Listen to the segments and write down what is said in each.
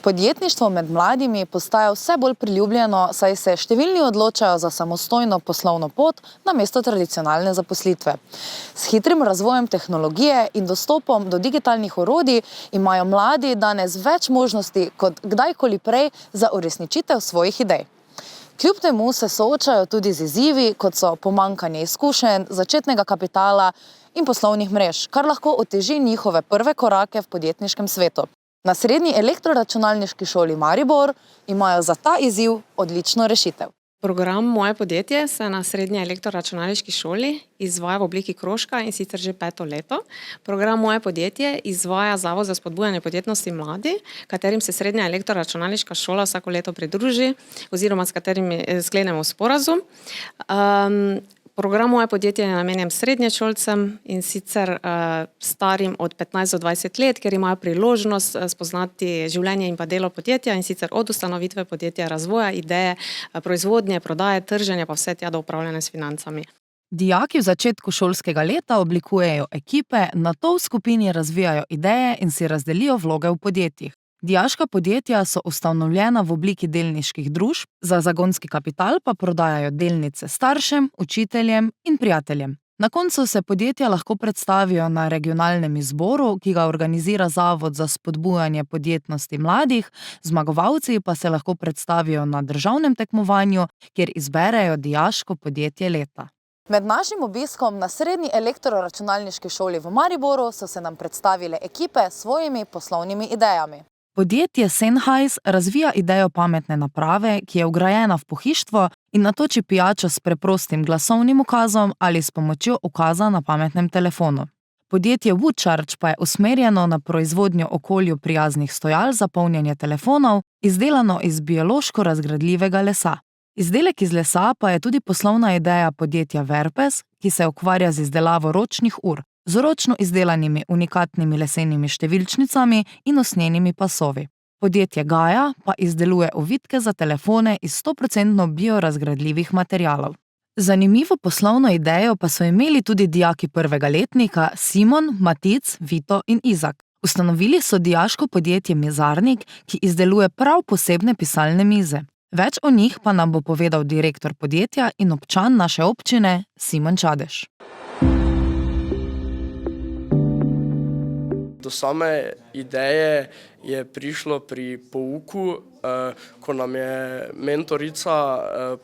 Podjetništvo med mladimi postaja vse bolj priljubljeno, saj se številni odločajo za samostojno poslovno pot namesto tradicionalne zaposlitve. S hitrim razvojem tehnologije in dostopom do digitalnih orodij imajo mladi danes več možnosti kot kdajkoli prej za uresničitev svojih idej. Kljub temu se soočajo tudi z izzivi, kot so pomanjkanje izkušenj, začetnega kapitala in poslovnih mrež, kar lahko oteži njihove prve korake v podjetniškem svetu. Na Srednji elektroračunalniški šoli Maribor imajo za ta izziv odlično rešitev. Program Moje podjetje se na Srednji elektroračunalniški šoli izvaja v obliki krožka in sicer že 5. leto. Program Moje podjetje izvaja Zavod za spodbujanje podjetnosti mladi, katerim se Srednja elektroračunalniška šola vsako leto pridruži oziroma s katerimi sklenemo sporazum. Program Moje podjetje je namenjen srednješolcem in sicer starim od 15 do 20 let, ker imajo priložnost spoznati življenje in pa delo podjetja in sicer od ustanovitve podjetja, razvoja, ideje, proizvodnje, prodaje, trženja pa vse tja do upravljanja s financami. Dijaki v začetku šolskega leta oblikujejo ekipe, nato v skupini razvijajo ideje in si razdelijo vloge v podjetjih. Dijaška podjetja so ustanovljena v obliki delniških družb, za zagonski kapital pa prodajajo delnice staršem, učiteljem in prijateljem. Na koncu se podjetja lahko predstavijo na regionalnem izboru, ki ga organizira Zavod za spodbujanje podjetnosti mladih, zmagovalci pa se lahko predstavijo na državnem tekmovanju, kjer izberejo dijaško podjetje leta. Med našim obiskom na Srednji elektroračunalniški šoli v Mariboru so se nam predstavile ekipe s svojimi poslovnimi idejami. Podjetje Sennheiss razvija idejo pametne naprave, ki je vgrajena v pohištvo in natoči pijačo s preprostim glasovnim ukazom ali s pomočjo ukaza na pametnem telefonu. Podjetje WoodCharge pa je usmerjeno na proizvodnjo okolju prijaznih stojal za polnjenje telefonov, izdelano iz biološko razgradljivega lesa. Izdelek iz lesa pa je tudi poslovna ideja podjetja Verpes, ki se ukvarja z izdelavo ročnih ur, z ročno izdelanimi unikatnimi lesenimi številčnicami in usnjenimi pasovi. Podjetje Gaja pa izdeluje ovitke za telefone iz 100% biorazgradljivih materialov. Zanimivo poslovno idejo pa so imeli tudi dijaki prvega letnika Simon, Matic, Vito in Izak. Ustanovili so dijaško podjetje Mizarnik, ki izdeluje prav posebne pisalne mize. Več o njih pa nam bo povedal direktor podjetja in občan naše občine Simon Čadež. Do same ideje je prišlo pri pouku, ko nam je mentorica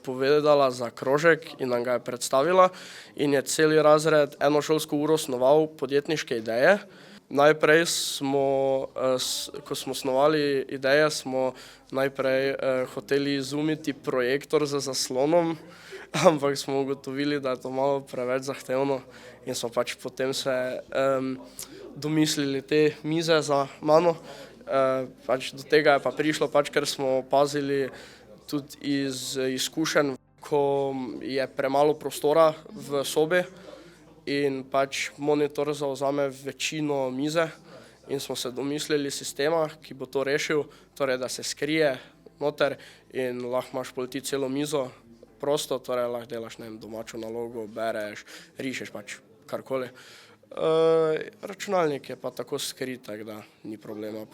povedala za krožek in nam ga je predstavila in je celi razred eno šolsko uro snoval podjetniške ideje. Najprej ko smo snovali ideje, smo najprej hoteli izumiti projektor z zaslonom, ampak smo ugotovili, da je to malo preveč zahtevno in smo potem se domislili te mize za mano. Do tega je pa prišlo, ker smo opazili tudi iz izkušenj, ko je premalo prostora v sobi in monitor zavzame večino mize in smo se domislili sistema, ki bo to rešil, torej da se skrije noter in lahko imaš ti celo mizo prosto, torej lahko delaš domačo nalogo, bereš, rišeš karkoli. Računalnik je pa tako skrit, tako da ni problema.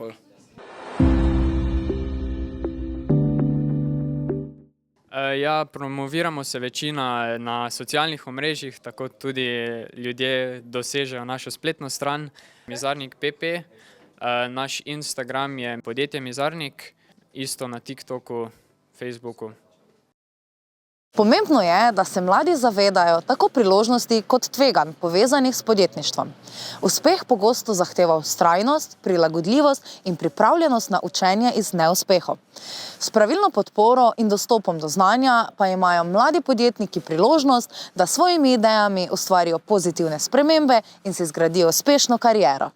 Ja, promoviramo se večina na socialnih omrežjih, tako tudi ljudje dosežejo našo spletno stran Mizarnik PP. Naš Instagram je podjetje Mizarnik, isto na TikToku, Facebooku. Pomembno je, da se mladi zavedajo tako priložnosti kot tveganj povezanih s podjetništvom. Uspeh pogosto zahteva vztrajnost, prilagodljivost in pripravljenost na učenje iz neuspehov. S pravilno podporo in dostopom do znanja pa imajo mladi podjetniki priložnost, da s svojimi idejami ustvarijo pozitivne spremembe in si zgradijo uspešno kariero.